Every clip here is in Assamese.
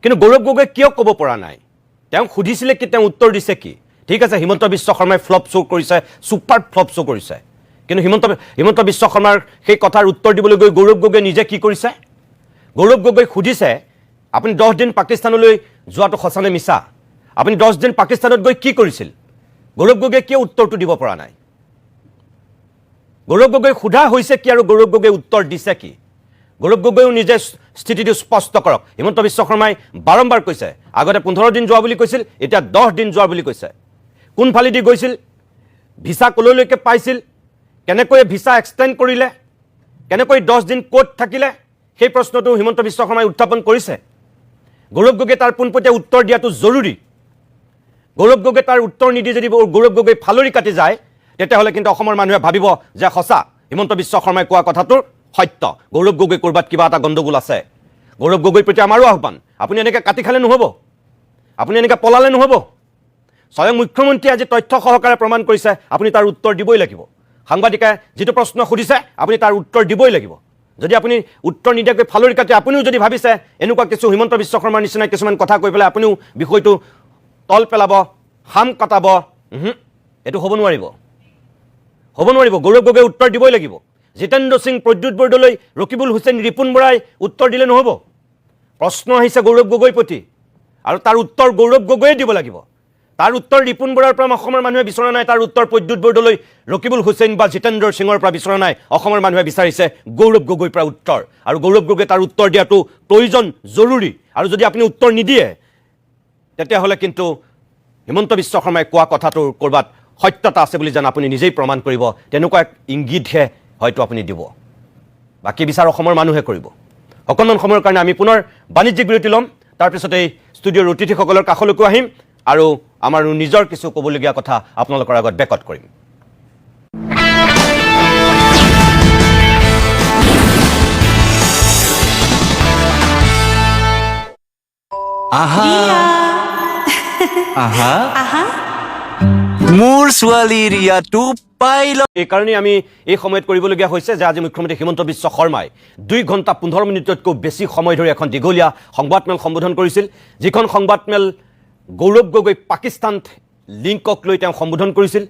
কিন্তু গৌৰৱ গগৈ কিয় ক'ব পৰা নাই তেওঁ সুধিছিলে কি তেওঁ উত্তৰ দিছে কি ঠিক আছে হিমন্ত বিশ্ব শৰ্মাই ফ্লপ শ্ব' কৰিছে ছুপাৰ ফ্লপ শ্ব' কৰিছে কিন্তু হিমন্ত বিশ্ব শৰ্মাৰ সেই কথাৰ উত্তৰ দিবলৈ গৈ গৌৰৱ গগৈ নিজে কি কৰিছে গৌৰৱ গগৈ সুধিছে আপুনি 10 দিন পাকিস্তানলৈ যোৱাটো সঁচানে মিছা আপুনি 10 দিন পাকিস্তানত গৈ কি কৰিছিল গৌৰৱ গগৈ কিয় উত্তৰটো দিব পৰা নাই গৌৰৱ গগৈ সোধা হৈছে কি আৰু গৌৰৱ গগৈ উত্তৰ দিছে কি গৌৰৱ গগৈও নিজে স্থিতিটো স্পষ্ট কৰক হিমন্ত বিশ্ব শৰ্মাই বাৰম্বাৰ কৈছে আগতে 15 দিন যোৱা বুলি কৈছিল এতিয়া 10 দিন যোৱা বুলি কৈছে কোন ফালেদি গৈছিল ভিসা কলৈলৈকে পাইছিল কেনেকৈ ভিসা এক্সটেন্ড কৰিলে কেনেকৈ 10 দিন কোট থাকিলে সেই প্ৰশ্নটো হিমন্ত বিশ্ব শৰ্মাই উত্থাপন কৰিছে গৌৰৱ গগৈ তাৰ পোনপটীয়া উত্তৰ দিয়াটো জৰুৰী গৌৰৱ গগৈ তাৰ উত্তৰ নিদি যদি গৌৰৱ গগৈ ফালৰি কাটি যায় তেতিয়াহ'লে কিন্তু অসমৰ মানুহে ভাবিব যে সঁচা হিমন্ত বিশ্ব শৰ্মাই কোৱা কথাটোৰ সত্য গৌৰৱ গগৈ কৰবাত কিবা এটা গণ্ডগোল আছে গৌৰৱ গগৈৰ প্ৰতি আমাৰো আহ্বান আপুনি এনেকৈ কাটি খালে নহ'ব আপুনি এনেকৈ পলালে নহ'ব স্বয়ং মুখ্যমন্ত্ৰী আজি তথ্য সহকাৰে প্ৰমাণ কৰিছে আপুনি তাৰ উত্তৰ দিবই লাগিব সাংবাদিকে যেটো প্ৰশ্ন সুধিছে আপুনি তাৰ উত্তৰ দিবই লাগিব যদি আপুনি উত্তৰ নিদিয়াকৈ ফালৰি কাটি আপুনিও যদি ভাবিছে এনেকুৱা কিছু হিমন্ত বিশ্ব শৰ্মাৰ নিচিনা কিছুমান কথা কৈ পেলাই আপুনিও বিষয়টো তল পেলাব হাম কাটাব এটো হ'ব নোৱাৰিব গৌৰৱ গগৈ উত্তৰ দিবই লাগিব জিতেন্দ্ৰ সিং প্ৰদ্যুৎ বৰদলৈ ৰকিবুল হুছেইন ৰিপুন বৰাই উত্তৰ দিলে নহ'ব প্ৰশ্ন আহিছে গৌৰৱ গগৈৰ প্ৰতি আৰু তাৰ উত্তৰ গৌৰৱ গগৈয়ে দিব লাগিব তাৰ উত্তৰ ৰিপুন বৰাৰ পৰা অসমৰ মানুহে বিচৰা নাই তাৰ উত্তৰ প্ৰদ্যুৎ বৰদলৈ ৰকিবুল হুছেইন বা জিতেন্দ্ৰ সিঙৰ পৰা বিচৰা নাই অসমৰ মানুহে বিচাৰিছে গৌৰৱ গগৈৰ পৰা উত্তৰ আৰু গৌৰৱ গগৈ তাৰ উত্তৰ দিয়াটো প্ৰয়োজন জৰুৰী আৰু যদি আপুনি উত্তৰ নিদিয়ে তেতিয়াহ'লে কিন্তু হিমন্ত বিশ্ব শৰ্মাই কোৱা কথাটোৰ কৰবাত সত্যতা আছে বুলি জান আপুনি নিজেই প্ৰমাণ কৰিব তেনেকুৱা ইংগিতহে হয়তো আপুনি দিব বাকি বিচাৰ অসমৰ মানুহে কৰিব অকণমান সময়ৰ কাৰণে আমি পুনৰ বাণিজ্যিক বিৰতি ল'ম তাৰপিছতে ষ্টুডিঅ'ৰ অতিথিসকলৰ কাষলৈকে আহিম আৰু আমাৰ নিজৰ কিছু ক'বলগীয়া কথা আপোনালোকৰ আগত বেকট কৰিম মোৰ ছোৱালী ৰিয়াটো পাইল এই কাৰণে আমি এই সময়ত কৰিবলগীয়া হৈছে যে আজি মুখ্যমন্ত্ৰী হিমন্ত বিশ্ব শৰ্মাই 2 ঘণ্টা 15 মিনিটতকৈ বেছি সময় ধৰি এখন দীঘলীয়া সংবাদমেল সম্বোধন কৰিছিল যিখন সংবাদমেল গৌৰৱ গগৈ পাকিস্তান লিংকক লৈ তেওঁ সম্বোধন কৰিছিল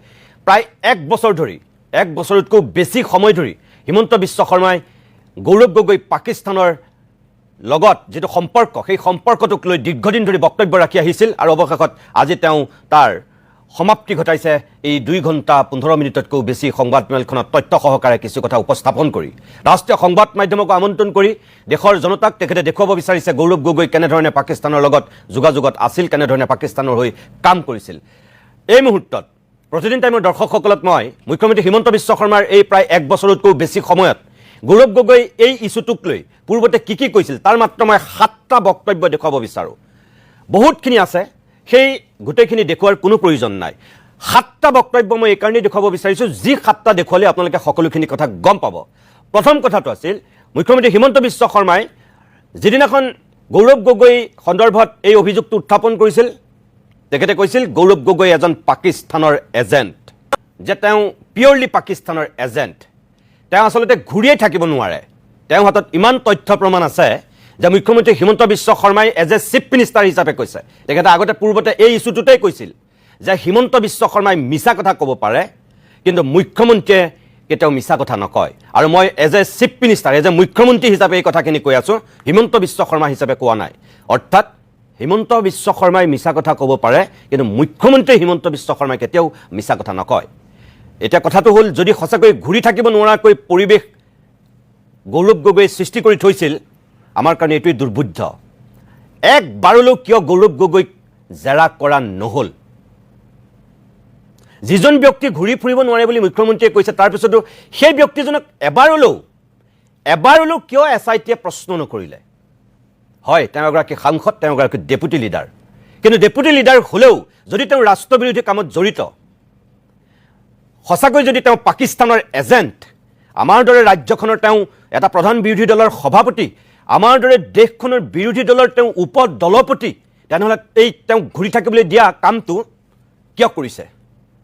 প্ৰায় 1 বছৰ ধৰি 1 বছৰতকৈ বেছি সময় ধৰি হিমন্ত বিশ্ব শৰ্মাই গৌৰৱ গগৈ পাকিস্তানৰ লগত যেটো সম্পৰ্ক সেই সম্পৰ্কটোক লৈ দীৰ্ঘদিন ধৰি বক্তব্য ৰাখি আহিছিল আৰু অৱশেষত আজি তেওঁ তাৰ সমাপ্তি ঘটাইছে এই 2 ঘণ্টা 15 মিনিটতকৈ বেছি সংবাদমেলখনত তথ্য সহকাৰে কিছু কথা উপস্থাপন কৰি ৰাষ্ট্ৰীয় সংবাদ মাধ্যমক আমন্ত্ৰণ কৰি দেশৰ জনতাক তেখেতে দেখুৱাব বিচাৰিছে গৌৰৱ গগৈ কেনেধৰণে পাকিস্তানৰ লগত যোগাযোগত আছিল কেনেধৰণে পাকিস্তানৰ হৈ কাম কৰিছিল এই মুহূৰ্তত প্ৰতিদিন টাইমৰ দৰ্শকসকলক মই মুখ্যমন্ত্ৰী হিমন্ত বিশ্ব শৰ্মাৰ এই প্ৰায় 1 বছৰতকৈ বেছি সময়ত গৌৰৱ গগৈ এই ইস্যুটোক লৈ পূৰ্বতে কি কৈছিল তাৰ মাত্ৰ মই 7টা বক্তব্য দেখুৱাব বিচাৰো বহুতখিনি আছে সেই গোটেইখিনি দেখুৱাৰ কোনো প্ৰয়োজন নাই 7টা বক্তব্য মই এই কাৰণে দেখুৱাব বিচাৰিছো যি 7টা দেখুৱালে আপোনালোকে সকলোখিনি কথা গম পাব প্ৰথম কথাটো আছিল মুখ্যমন্ত্ৰী হিমন্ত বিশ্ব শৰ্মাই যিদিনাখন গৌৰৱ গগৈ সন্দৰ্ভত এই অভিযোগটো উত্থাপন কৰিছিল তেখেতে কৈছিল গৌৰৱ গগৈ এজন পাকিস্তানৰ এজেণ্ট যে তেওঁ পিয়ৰলি পাকিস্তানৰ এজেণ্ট তেওঁ আসলতে ঘূৰিয়ে থাকিব নোৱাৰে তেওঁ হাতত ইমান তথ্য প্ৰমাণ আছে যে মুখ্যমন্ত্ৰী হিমন্ত বিশ্ব শৰ্মাই এজ এ চিফ মিনিষ্টাৰ হিচাপে কৈছে তেখেতে আগতে পূৰ্বতে এই ইস্যুটোতেই কৈছিল যে হিমন্ত বিশ্ব শৰ্মাই মিছা কথা ক'ব পাৰে কিন্তু মুখ্যমন্ত্ৰীয়ে কেতিয়াও মিছা কথা নকয় আৰু মই as a chief minister as a মুখ্যমন্ত্ৰী হিচাপে এই কথাখিনি কৈ আছো হিমন্ত বিশ্ব শৰ্মা হিচাপে কোৱা নাই অৰ্থাৎ হিমন্ত বিশ্ব শৰ্মাই মিছা কথা ক'ব পাৰে কিন্তু মুখ্যমন্ত্ৰী হিমন্ত বিশ্ব শৰ্মাই কেতিয়াও মিছা কথা নকয় এটা কথাটো হ'ল যদি সঁচাকৈ ঘূৰি থাকিব নোৱাৰাকৈ পৰিৱেশ গৌৰৱ গগৈ সৃষ্টি কৰি থৈছিল আমাৰ কাৰণে এটোই দুৰ্বুদ্ধ একবাৰলৈ কিয় গৌৰৱ গগৈক জেৰা কৰা নহল যিজন ব্যক্তি ঘূৰি ফুৰিব নোৱাৰে বুলি মুখ্যমন্ত্ৰীয়ে কৈছে তাৰ পিছতো সেই ব্যক্তিজনক এবাৰলৈ কিয় এছআইটিয়ে প্ৰশ্ন নকৰিলে হয় তেওঁ এগৰাকী সাংসদ তেওঁ এগৰাকী ডেপুটি লিডাৰ কিন্তু ডেপুটি লিডাৰ হলেও যদি তেওঁ ৰাষ্ট্ৰবিৰোধী কামত জড়িত সঁচাকৈ যদি তেওঁ পাকিস্তানৰ এজেণ্ট আমাৰ দৰে ৰাজ্যখনৰ তেওঁ এটা প্ৰধান বিৰোধী দলৰ সভাপতি আমাৰ দৰে দেশখনৰ বিৰোধী দলৰ তেওঁ উপ দলপতি তেনেহ'লে এই তেওঁ ঘূৰি থাকিবলৈ দিয়া কামটো কিয় কৰিছে